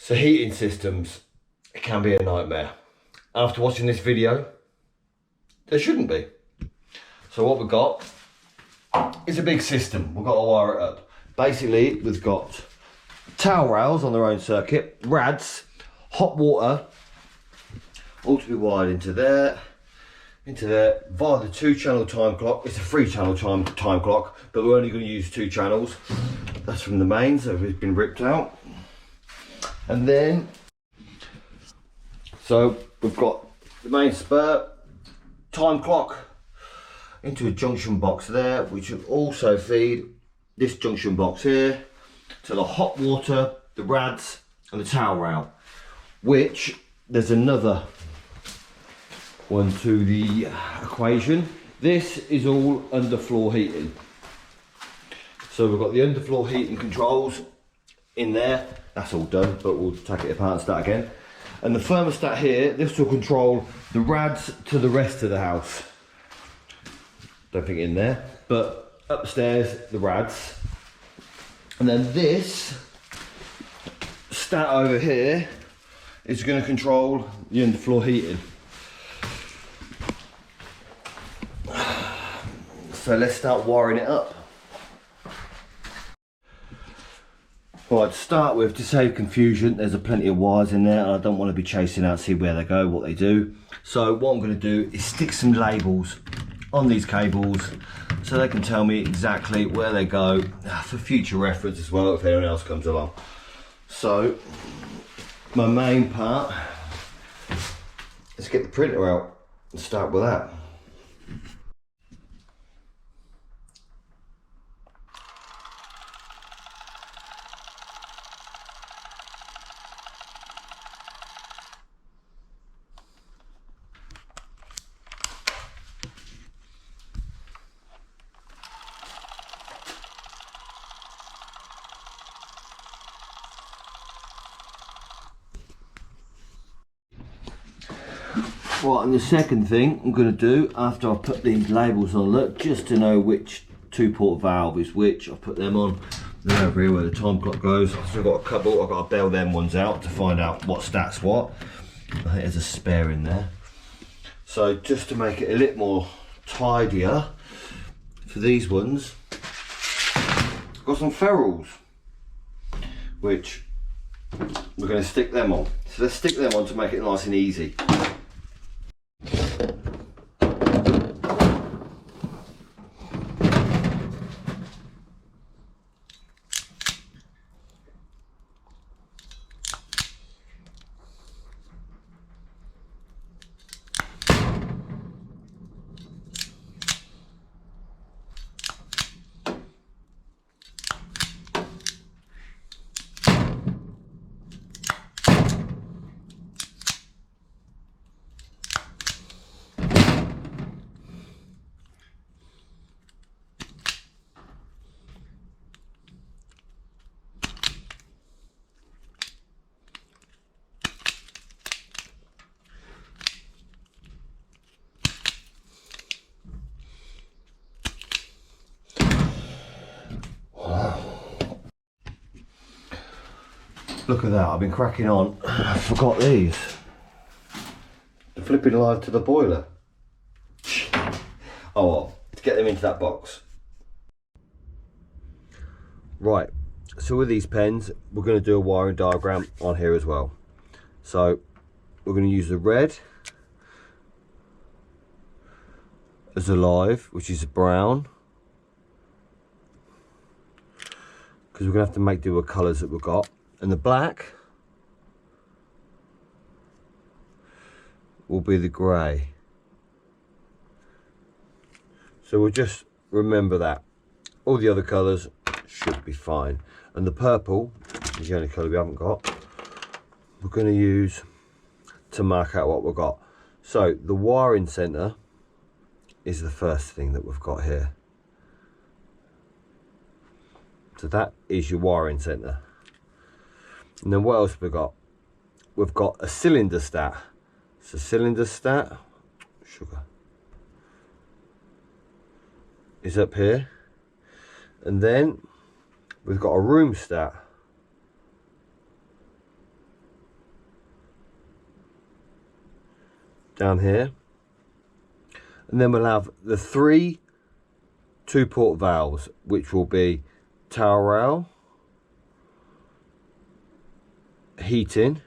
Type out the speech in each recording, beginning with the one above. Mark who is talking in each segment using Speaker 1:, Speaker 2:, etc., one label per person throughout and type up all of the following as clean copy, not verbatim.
Speaker 1: So heating systems, it can be a nightmare. After watching this video, there shouldn't be. So what we've got is a big system. We've got to wire it up. Basically, we've got towel rails on their own circuit, rads, hot water, all to be wired into there, via the 2-channel time clock. It's a 3-channel time clock, but we're only going to use 2 channels. That's from the main, so it's been ripped out. And then, so we've got the main spur, time clock, into a junction box there, which will also feed this junction box here to the hot water, the rads, and the towel rail, which there's another one to the equation. This is all underfloor heating. So we've got the underfloor heating controls in there. That's all done, but we'll take it apart and start again. And the thermostat here, this will control the rads to the rest of the house. Don't think in there, but upstairs, the rads. And then this stat over here is going to control the underfloor heating. So let's start wiring it up. Right, to start with, to save confusion, there's plenty of wires in there and I don't want to be chasing out, see where they go, what they do. So what I'm going to do is stick some labels on these cables so they can tell me exactly where they go for future reference as well if anyone else comes along. So my main part, let's get the printer out and start with that. Right, and the second thing I'm going to do after I put these labels on, look, just to know which 2-port valve is which, I'll put them on. They're over here where the time clock goes. I've still got a couple, I've got to bail them ones out to find out what stat's what. I think there's a spare in there. So just to make it a little more tidier, for these ones, I've got some ferrules, which we're going to stick them on. So let's stick them on to make it nice and easy. Look at that, I've been cracking on. I forgot these. The flipping line to the boiler. Oh well, to get them into that box. Right, so with these pens, we're going to do a wiring diagram on here as well. So we're going to use the red as a live, which is a brown, because we're going to have to make do with colours that we've got. And the black will be the grey. So we'll just remember that. All the other colours should be fine. And the purple is the only colour we haven't got. We're going to use to mark out what we've got. So the wiring centre is the first thing that we've got here. So that is your wiring centre. And then what else have we got? We've got a cylinder stat. So cylinder stat, sugar, is up here. And then we've got a room stat. down here, and then we'll have the 3 2-port valves, which will be towel rail, heating,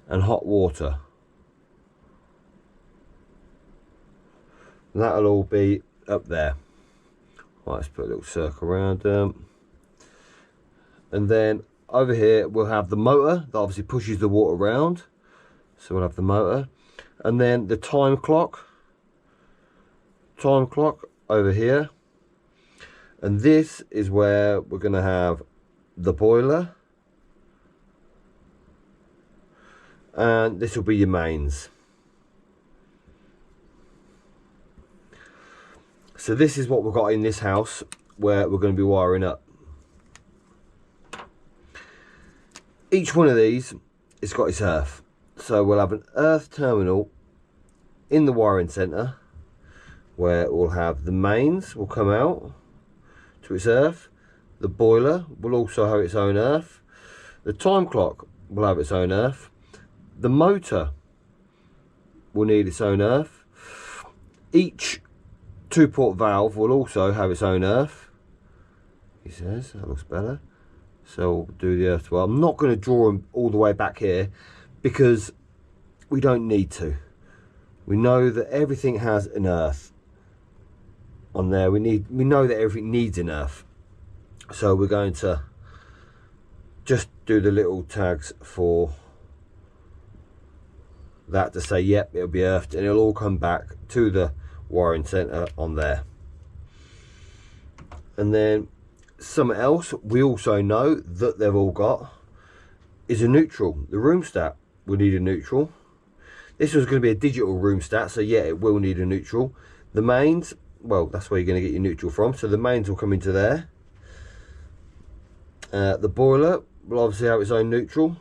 Speaker 1: and hot water. That'll all be up there. Right, let's put a little circle around them. And then over here we'll have the motor that obviously pushes the water around. So we'll have the motor. And then the time clock over here. And this is where we're going to have the boiler. And this will be your mains. So this is what we've got in this house where we're going to be wiring up. Each one of these has got its earth. So we'll have an earth terminal in the wiring centre where we'll have the mains will come out to its earth. The boiler will also have its own earth. The time clock will have its own earth. The motor will need its own earth. Each 2-port valve will also have its own earth. He says that looks better. So we'll do the earth well. I'm not going to draw them all the way back here because we don't need to. We know that everything has an earth on there. We know that everything needs an earth. So we're going to just do the little tags for that to say yep, it'll be earthed, and it'll all come back to the wiring center on there. And then something else we also know that they've all got is a neutral. The room stat will need a neutral. This was going to be a digital room stat, so yeah, it will need a neutral. The mains, well, that's where you're going to get your neutral from, so the mains will come into there. The boiler will obviously have its own neutral.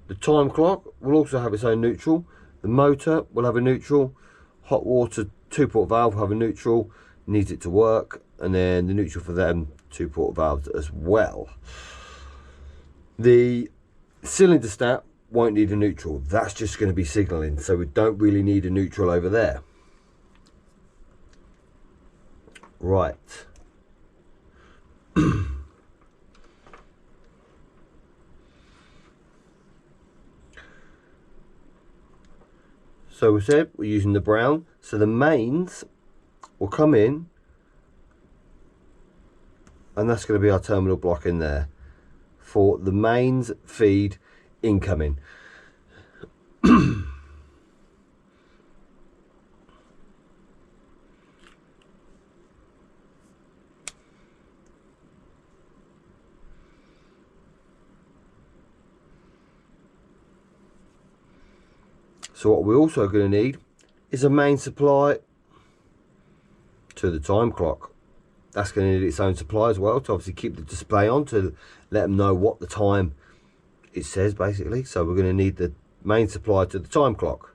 Speaker 1: The time clock will also have its own neutral. The motor will have a neutral. Hot water 2-port valve will have a neutral, needs it to work, and then the neutral for them 2-port valves as well. The cylinder stat won't need a neutral. That's just going to be signalling, so we don't really need a neutral over there. Right. So we said we're using the brown, so the mains will come in, and that's going to be our terminal block in there for the mains feed incoming. So what we're also going to need is a main supply to the time clock. That's going to need its own supply as well to obviously keep the display on to let them know what the time it says basically. So we're going to need the main supply to the time clock.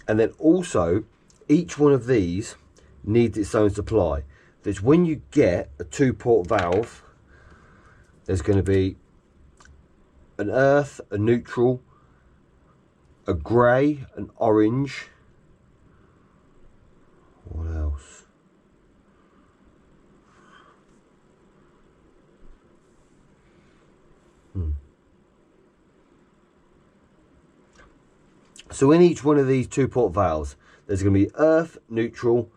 Speaker 1: And then also each one of these needs its own supply. That's when you get a 2-port valve, there's going to be an earth, a neutral, a grey, an orange. What else? So in each one of these 2-port valves, there's going to be earth, neutral,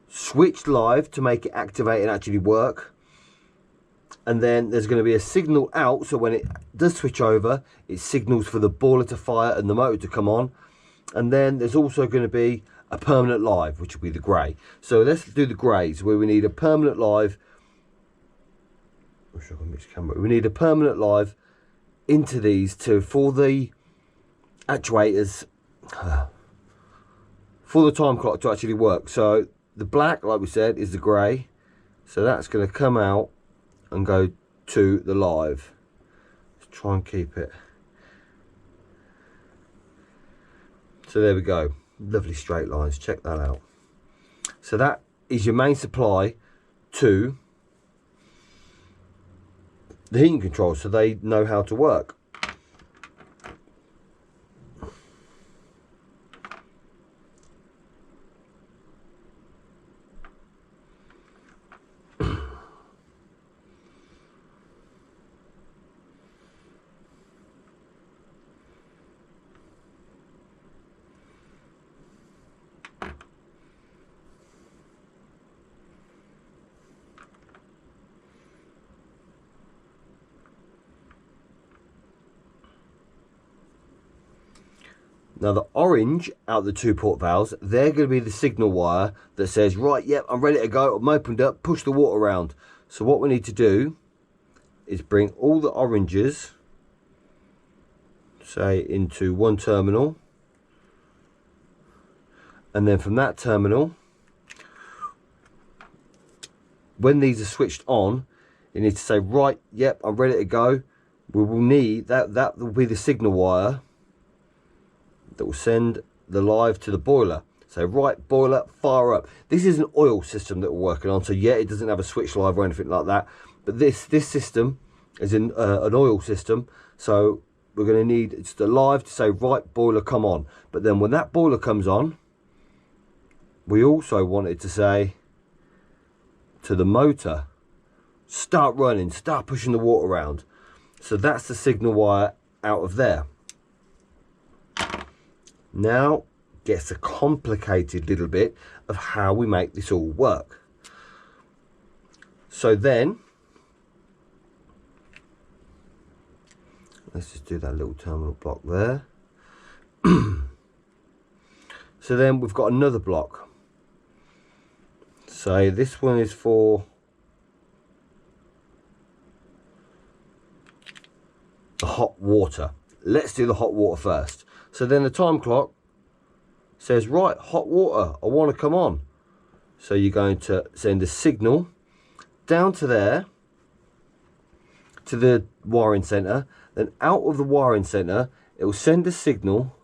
Speaker 1: switched live to make it activate and actually work. And then there's going to be a signal out, so when it does switch over, it signals for the boiler to fire and the motor to come on. And then there's also going to be a permanent live, which will be the grey. So let's do the greys, where we need a permanent live. We need a permanent live into these for the actuators, for the time clock to actually work. So the black, like we said, is the grey. So that's going to come out and go to the live. Let's try and keep it. So there we go. Lovely straight lines. Check that out. So that is your main supply to the heating control, so they know how to work. Now the orange out the 2 port valves, they're going to be the signal wire that says, right, yep, I'm ready to go, I'm opened up, push the water around. So what we need to do is bring all the oranges, say, into one terminal. And then from that terminal, when these are switched on, you need to say, right, yep, I'm ready to go. We will need, that will be the signal wire that will send the live to the boiler. So right, boiler, fire up. This is an oil system that we're working on, so yeah, it doesn't have a switch live or anything like that, but this system is an oil system, so we're going to need just a live to say, right, boiler, come on. But then when that boiler comes on, we also want it to say to the motor, start running, start pushing the water around. So that's the signal wire out of there. Now gets a complicated little bit of how we make this all work. So then, let's just do that little terminal block there. So then we've got another block. So this one is for the hot water. Let's do the hot water first. So then the time clock says, right, hot water, I want to come on. So you're going to send a signal down to there, to the wiring center. Then out of the wiring center, it will send a signal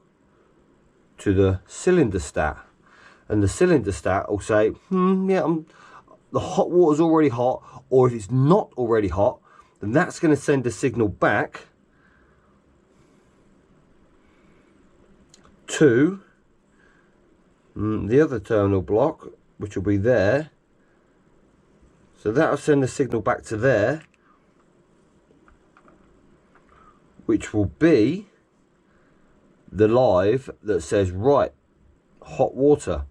Speaker 1: to the cylinder stat. And the cylinder stat will say, yeah, the hot water's already hot. Or if it's not already hot, then that's going to send a signal back to the other terminal block, which will be there. So that will send a signal back to there, which will be the live that says, right, hot water,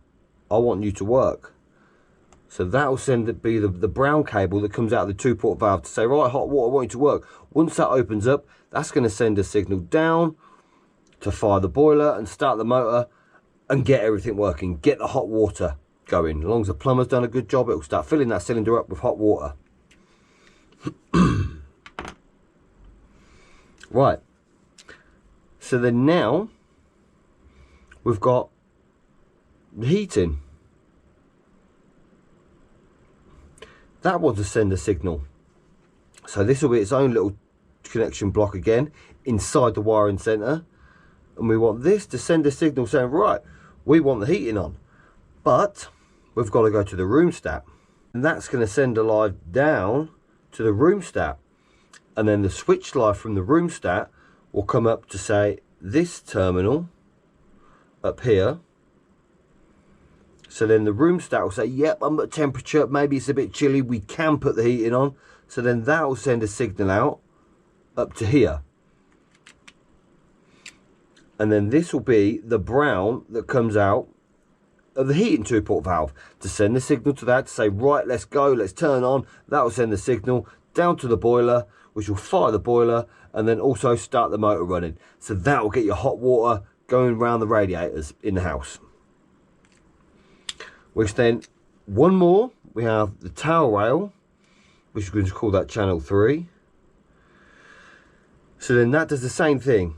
Speaker 1: I want you to work. So that will send it, be the brown cable that comes out of the 2 port valve to say, right, hot water, I want you to work. Once that opens up, that's going to send a signal down to fire the boiler and start the motor and get everything working, get the hot water going. As long as the plumber's done a good job, it will start filling that cylinder up with hot water. Right, so then now we've got the heating. That wants to send a signal. So this will be its own little connection block again inside the wiring center. And we want this to send a signal saying, right, we want the heating on. But we've got to go to the room stat. And that's going to send a live down to the room stat. And then the switch live from the room stat will come up to say, this terminal up here. So then the room stat will say, yep, I'm at temperature, maybe it's a bit chilly, we can put the heating on. So then that will send a signal out up to here. And then this will be the brown that comes out of the heating 2 port valve to send the signal to that to say, right, let's go, let's turn on. That will send the signal down to the boiler, which will fire the boiler and then also start the motor running. So that will get your hot water going around the radiators in the house. Which then, one more, we have the towel rail, which we're going to call that channel 3. So then that does the same thing.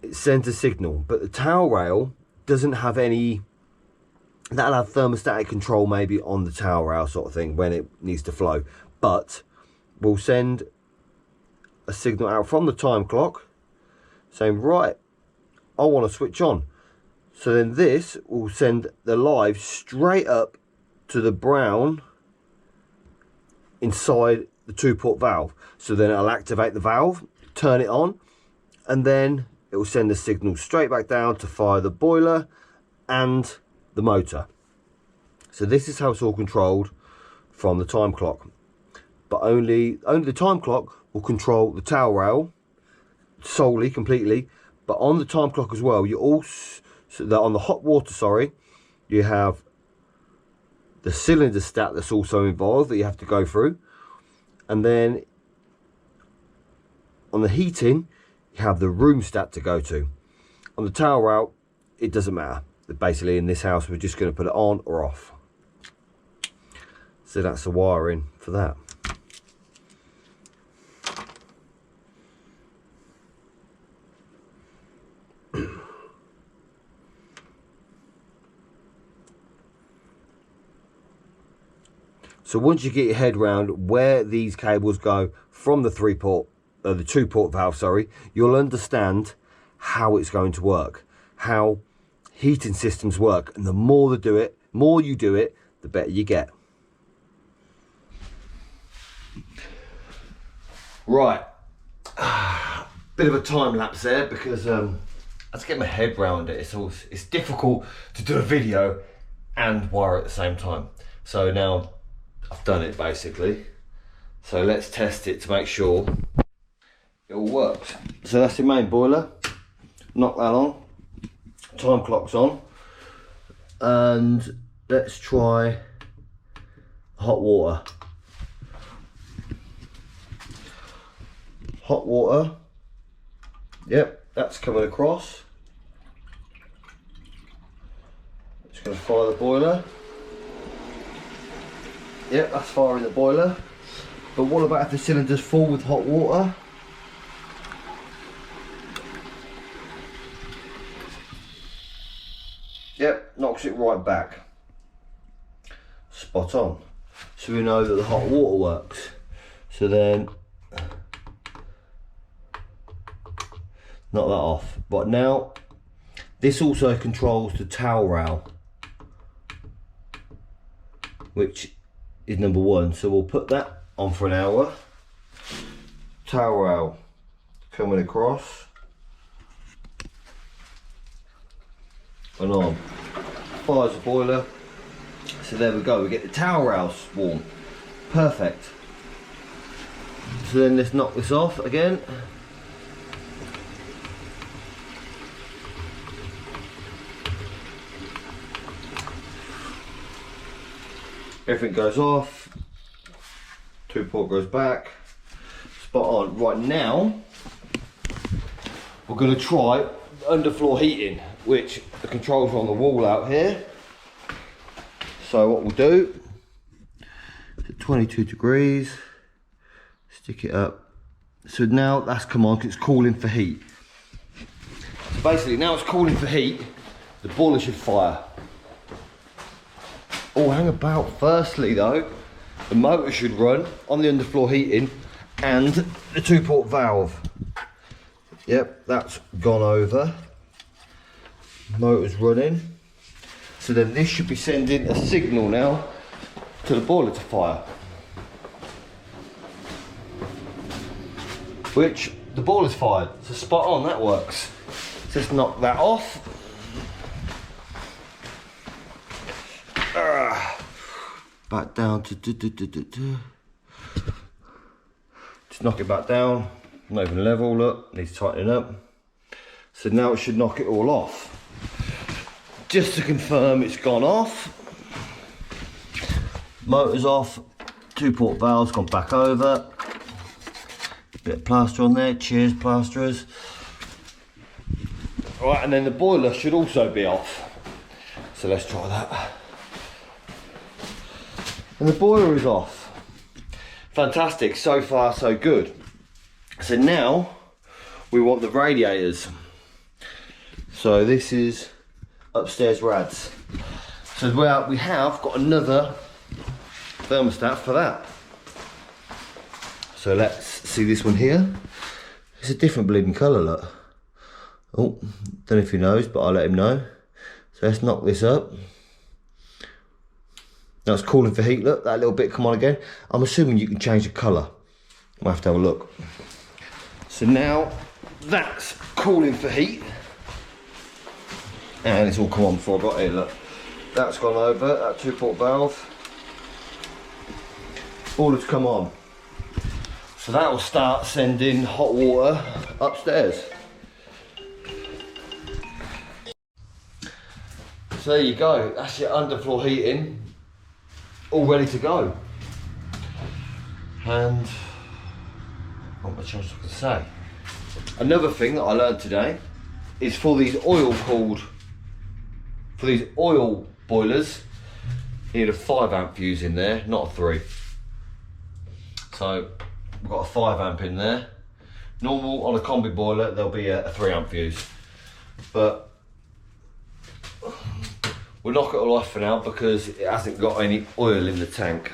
Speaker 1: It sends a signal, but the towel rail doesn't have any, that'll have thermostatic control maybe on the towel rail sort of thing when it needs to flow, but we'll send a signal out from the time clock saying, right, I want to switch on. So then this will send the live straight up to the brown inside the 2-port valve. So then it'll activate the valve, turn it on, and then it will send the signal straight back down to fire the boiler and the motor. So this is how it's all controlled from the time clock. But only the time clock will control the towel rail solely, completely. But on the time clock as well, you also, on the hot water, sorry, you have the cylinder stat that's also involved that you have to go through. And then on the heating, you have the room stat to go to. On the towel rail, it doesn't matter. Basically, in this house, we're just going to put it on or off. So that's the wiring for that. So once you get your head round where these cables go from the 2-port valve, sorry, you'll understand how it's going to work, how heating systems work, and the more you do it, the better you get. Right, bit of a time lapse there because I had to get my head round it. It's difficult to do a video and wire at the same time. So now I've done it basically. So let's test it to make sure it all works. So that's the main boiler. Knock that on. Time clock's on. And let's try hot water. Hot water. Yep, that's coming across. Just going to fire the boiler. Yep, that's firing the boiler. But what about if the cylinder's full with hot water? Yep, knocks it right back. Spot on. So we know that the hot water works. So then, knock that off. But now, this also controls the towel rail, which is number 1. So we'll put that on for an hour. Towel rail coming across and on. Fires the boiler. So there we go, we get the towel rails warm. Perfect. So then let's knock this off again. Everything goes off, 2-port goes back, spot on. Right now, we're going to try underfloor heating, which the controls are on the wall out here. So what we'll do, at 22 degrees, stick it up. So now that's come on, 'cause it's calling for heat. So basically now it's calling for heat, the boiler should fire. Oh, hang about. Firstly though, the motor should run on the underfloor heating and the 2-port valve. Yep, that's gone over. Motor's running. So then this should be sending a signal now to the boiler to fire. Which, the boiler's fired. So spot on, that works. Just knock that off. Back down to just knock it back down. Not even level, look, needs tightening up. So now it should knock it all off. Just to confirm it's gone off. Motor's off, 2-port valve's gone back over. Bit of plaster on there, cheers plasterers. Right, and then the boiler should also be off. So let's try that. And the boiler is off. Fantastic, so far so good. So now we want the radiators. So this is upstairs rads. So we have got another thermostat for that. So let's see this one here. It's a different bleeding colour, look. Oh, don't know if he knows, but I'll let him know. So let's knock this up. Now it's calling for heat, look, that little bit come on again. I'm assuming you can change the colour. We'll have to have a look. So now that's cooling for heat. And it's all come on before I got here, look. That's gone over, that 2-port valve. All has come on. So that will start sending hot water upstairs. So there you go, that's your underfloor heating, all ready to go. And not much else I can say. Another thing that I learned today is for these oil boilers, you need a 5 amp fuse in there, not a 3. So we've got a 5 amp in there. Normal on a combi boiler there'll be a 3 amp fuse, but we'll knock it all off for now because it hasn't got any oil in the tank.